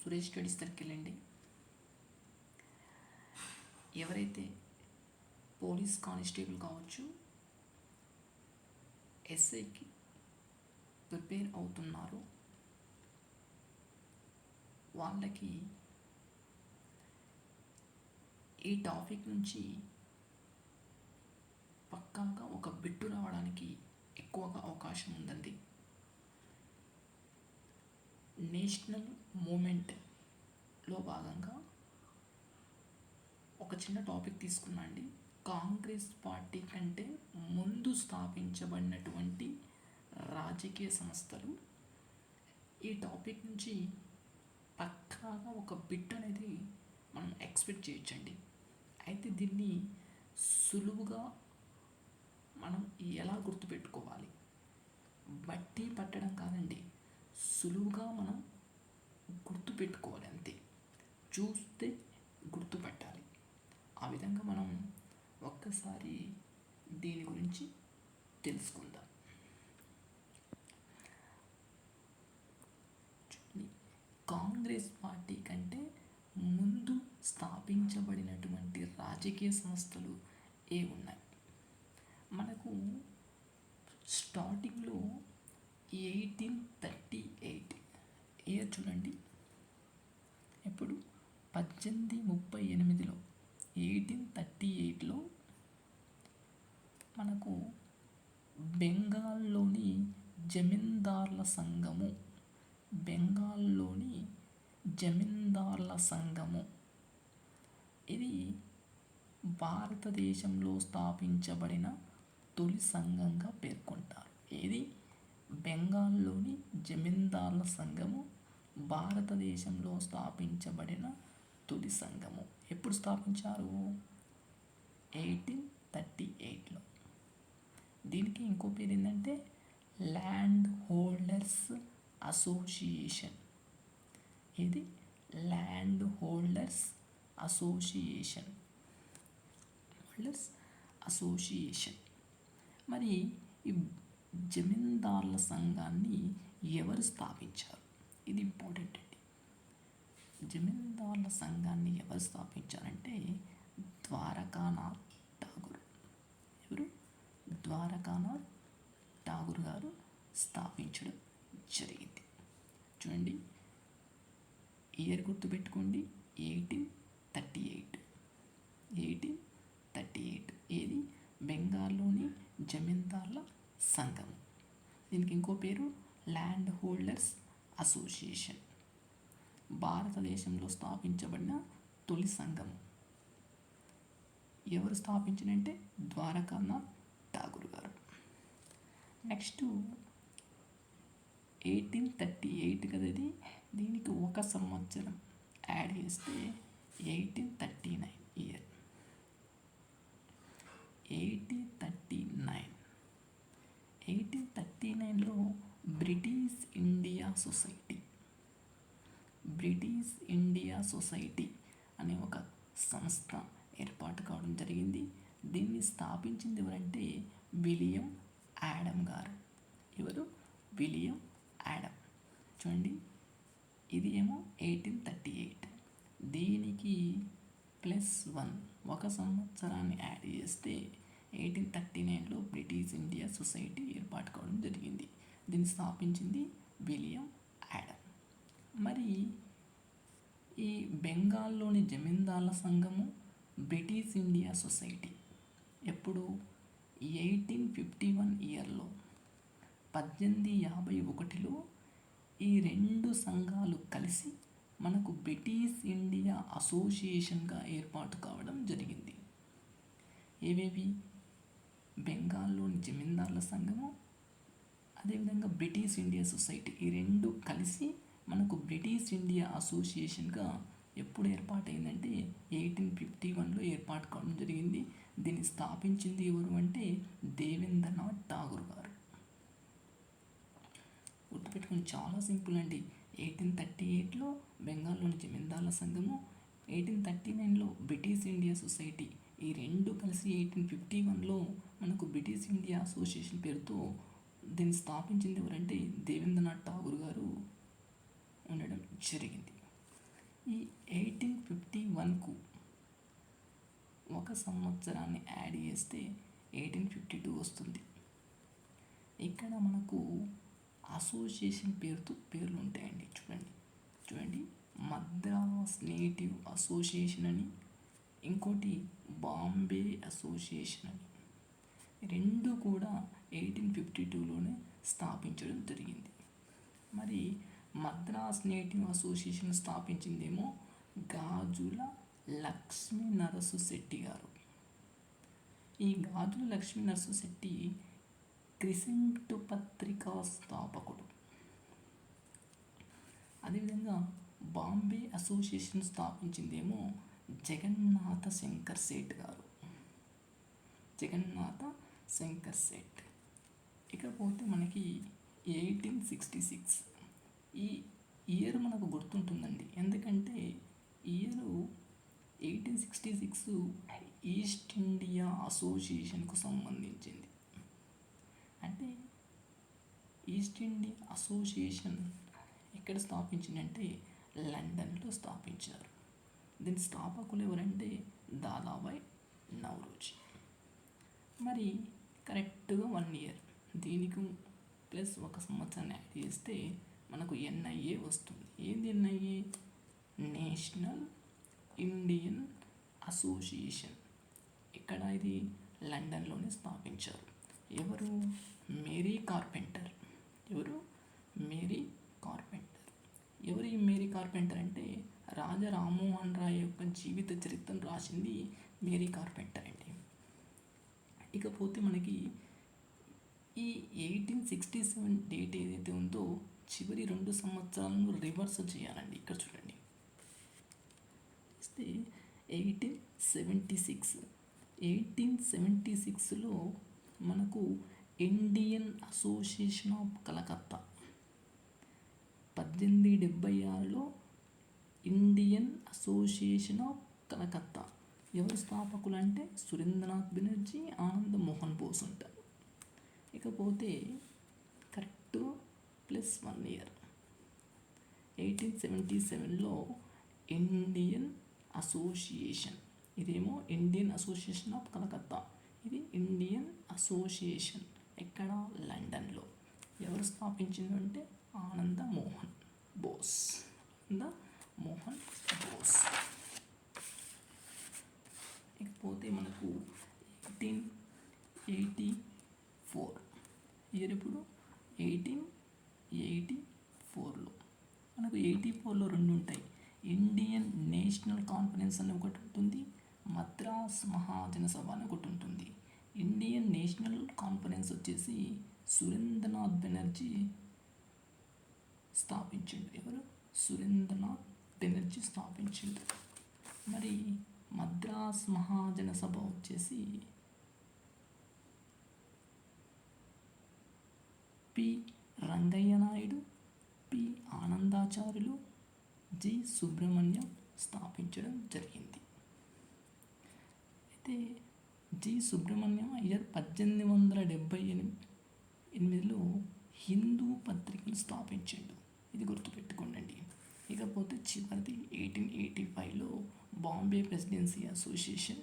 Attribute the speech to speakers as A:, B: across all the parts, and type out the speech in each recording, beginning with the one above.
A: Suresh studies దగ్గరికి వెళ్ళండి. ఎవరైతే పోలీస్ కానిస్టేబుల్ కావచ్చు, ఎస్ఐకి ప్రిపేర్ అవుతున్నారో వాళ్ళకి ఈ టాపిక్ నుంచి పక్కాగా ఒక బిట్టు రావడానికి ఎక్కువగా అవకాశం ఉందండి. నేషనల్ మూమెంట్లో భాగంగా ఒక చిన్న టాపిక్ తీసుకున్నా అండి. కాంగ్రెస్ పార్టీ కంటే ముందు స్థాపించబడినటువంటి రాజకీయ సంస్థలు. ఈ టాపిక్ నుంచి పక్కాగా ఒక బిట్ అనేది మనం ఎక్స్పెక్ట్ చేయొచ్చండి. అయితే దీన్ని సులువుగా మనం ఎలా గుర్తుపెట్టుకోవాలి? బట్టి పట్టడం కాదండి, సులువుగా మనం గుర్తుపెట్టుకోవాలి అంతే. చూస్తే గుర్తుపెట్టాలి. ఆ విధంగా మనం ఒక్కసారి దీని గురించి తెలుసుకుందాం. కాంగ్రెస్ పార్టీ కంటే ముందు స్థాపించబడినటువంటి రాజకీయ సంస్థలు ఏ ఉన్నాయి? మనకు స్టార్టింగ్లో 1838 ఇయర్ చూడండి. ఇప్పుడు 1838లో 1838లో మనకు బెంగాల్లోని జమీందార్ల సంఘము ఇది భారతదేశంలో స్థాపించబడిన తొలి సంఘంగా పేర్కొంటారు. ఇది బెంగాల్లోని జమీందార్ల సంఘము భారతదేశంలో స్థాపించబడిన తొలి సంఘము. ఎప్పుడు స్థాపించారు? 1838లో. దీనికి ఇంకో పేరు ఏంటంటే ల్యాండ్ హోల్డర్స్ అసోసియేషన్. ఇది ల్యాండ్ హోల్డర్స్ అసోసియేషన్. మరి ఈ జమీందార్ల సంఘాన్ని ఎవరు స్థాపించారు? ఇది ఇంపార్టెంట్ అండి. జమీందార్ల సంఘాన్ని ఎవరు స్థాపించారంటే ద్వారకానాథ్ ఠాగూర్. ఎవరు? ద్వారకానాథ్ ఠాగూర్ గారు స్థాపించడం జరిగింది. చూడండి, ఇయర్ గుర్తుపెట్టుకోండి, 1838. ఏది? బెంగాల్లోని జమీందార్ల సంఘం. దీనికి ఇంకో పేరు ల్యాండ్ హోల్డర్స్ అసోసియేషన్. భారతదేశంలో స్థాపించబడిన తొలి సంఘం. ఎవరు స్థాపించినంటే ద్వారకానాథ్ ఠాగూర్ గారు. నెక్స్ట్ 1838 కదా ఇది. దీనికి ఒక సంవత్సరం యాడ్ చేస్తే 1839 ఇయర్. 1839లో బ్రిటిష్ ఇండియా సొసైటీ అనే ఒక సంస్థ ఏర్పాటు కావడం జరిగింది. దీన్ని స్థాపించింది ఎవరంటే విలియం యాడమ్ గారు. ఎవరు? William Adam. చూడండి, ఇది ఏమో 1838. దీనికి +1 ఒక సంవత్సరాన్ని యాడ్ చేస్తే 1839లో బ్రిటిష్ ఇండియా సొసైటీ ఏర్పాటు కావడం జరిగింది. దీన్ని స్థాపించింది విలియం యాడమ్. మరి ఈ బెంగాల్లోని జమీందార్ల సంఘము, బ్రిటిష్ ఇండియా సొసైటీ ఎప్పుడు? 1851 ఇయర్లో 1851లో ఈ రెండు సంఘాలు కలిసి మనకు బ్రిటిష్ ఇండియా అసోసియేషన్గా ఏర్పాటు కావడం జరిగింది. ఏవేవి? బెంగాల్లోని జమీందార్ల సంఘము, అదేవిధంగా బ్రిటిష్ ఇండియా సొసైటీ. ఈ రెండు కలిసి మనకు బ్రిటిష్ ఇండియా అసోసియేషన్గా ఎప్పుడు ఏర్పాటైందంటే 1851లో ఏర్పాటు కావడం జరిగింది. దీన్ని స్థాపించింది ఎవరు అంటే దేవేంద్రనాథ్ ఠాగూర్ గారు. గుర్తుపెట్టుకుని, చాలా సింపుల్ అండి. 1838లో బెంగాల్లోని జమీందార్ల సంఘము, 1839లో బ్రిటిష్ ఇండియా సొసైటీ. ఈ రెండు కలిసి 1851లో మనకు బ్రిటిష్ ఇండియా అసోసియేషన్ పేరుతో దీన్ని స్థాపించింది ఎవరంటే దేవేంద్రనాథ్ ఠాగూర్ గారు ఉండడం జరిగింది. ఈ 1851కు ఒక సంవత్సరాన్ని యాడ్ చేస్తే 1852 వస్తుంది. ఇక్కడ మనకు అసోసియేషన్ పేర్లు ఉంటాయండి. చూడండి మద్రాస్ నేటివ్ అసోసియేషన్ అని, ఇంకోటి బాంబే అసోసియేషన్ అని, రెండు కూడా 1852లోనే స్థాపించడం జరిగింది. మరి మద్రాస్ నేటివ్ అసోసియేషన్ స్థాపించిందేమో గాజుల లక్ష్మీ నరసు శెట్టి గారు. ఈ గాజుల లక్ష్మీ నరసు శెట్టి క్రిసెంట్ పత్రికా స్థాపకుడు. అదేవిధంగా బాంబే అసోసియేషన్ స్థాపించిందేమో జగన్నాథ శంకర్ సేఠ్ గారు. ఇకపోతే మనకి 1866 ఈ ఇయర్ మనకు గుర్తుంటుందండి. ఎందుకంటే ఇయర్ 1866 ఈస్ట్ ఇండియా అసోసియేషన్కు సంబంధించింది. అంటే ఈస్ట్ ఇండియా అసోసియేషన్ ఎక్కడ స్థాపించిందంటే లండన్లో స్థాపించారు. దీని స్థాపకులు ఎవరంటే దాదాబాయ్ నౌరోజీ. మరి కరెక్ట్గా 1 ఇయర్ దీనికి ప్లస్ ఒక సంవత్సరాన్ని యాడ్ చేస్తే మనకు ఎన్ఐఏ వస్తుంది. ఏంది ఎన్ఐఏ? National Indian association. ఇక్కడ ఇది లండన్లోనే స్థాపించారు. ఎవరు? Mary Carpenter. ఎవరు ఈ మేరీ కార్పెంటర్ అంటే రాజా రామ్మోహన్ రాయ్ యొక్క జీవిత చరిత్రను రాసింది మేరీ కార్పెంటర్ అండి. ఇకపోతే మనకి ఈ 1867 డేట్ ఏదైతే ఉందో చివరి 2 సంవత్సరాలను రివర్స్ చేయాలండి. ఇక్కడ చూడండి, 1876లో మనకు ఇండియన్ అసోసియేషన్ ఆఫ్ కలకత్తా. 1876లో ఇండియన్ అసోసియేషన్ ఆఫ్ కలకత్తా. ఎవరు స్థాపకులు అంటే సురేంద్రనాథ్ బెనర్జీ, ఆనంద్ మోహన్ బోస్ ఉంటారు. ఇకపోతే కరెక్ట్ ప్లస్ 1 ఇయర్ 1877లో ఇండియన్ అసోసియేషన్. ఇదేమో ఇండియన్ అసోసియేషన్ ఆఫ్ కలకత్తా, ఇది ఇండియన్ అసోసియేషన్. ఎక్కడ? లండన్లో. ఎవరు స్థాపించింది అంటే ఆనంద మోహన్ బోస్. ఇకపోతే మనకు 1884 ఇయర్. ఇప్పుడు 1884లో మనకు 84లో 2 ఉంటాయి. ఇండియన్ నేషనల్ కాన్ఫరెన్స్ అని ఒకటి ఉంటుంది, మద్రాస్ మహాజన సభ అని ఒకటి ఉంటుంది. ఇండియన్ నేషనల్ కాన్ఫరెన్స్ వచ్చేసి సురేంద్రనాథ్ బెనర్జీ స్థాపించిండు. ఎవరు? సురేంద్రనాథ్ బెనర్జీ స్థాపించిండు. మరి మద్రాస్ మహాజన సభ వచ్చేసి P Rangaiah Naidu, P Anandacharyulu, G Subrahmanyam స్థాపించడం జరిగింది. అయితే జి సుబ్రహ్మణ్యం అయ్యర్ 1878లో హిందూ పత్రికను స్థాపించాడు. ఇది గుర్తుపెట్టుకోండి. ఇకపోతే చివరిది 1885లో బాంబే ప్రెసిడెన్సీ అసోసియేషన్.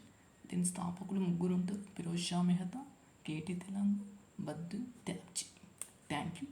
A: దీని స్థాపకులు 3 ఉంటారు, Firoz Shah Mehta, K T Telang, Badru Tyabji. Thank you.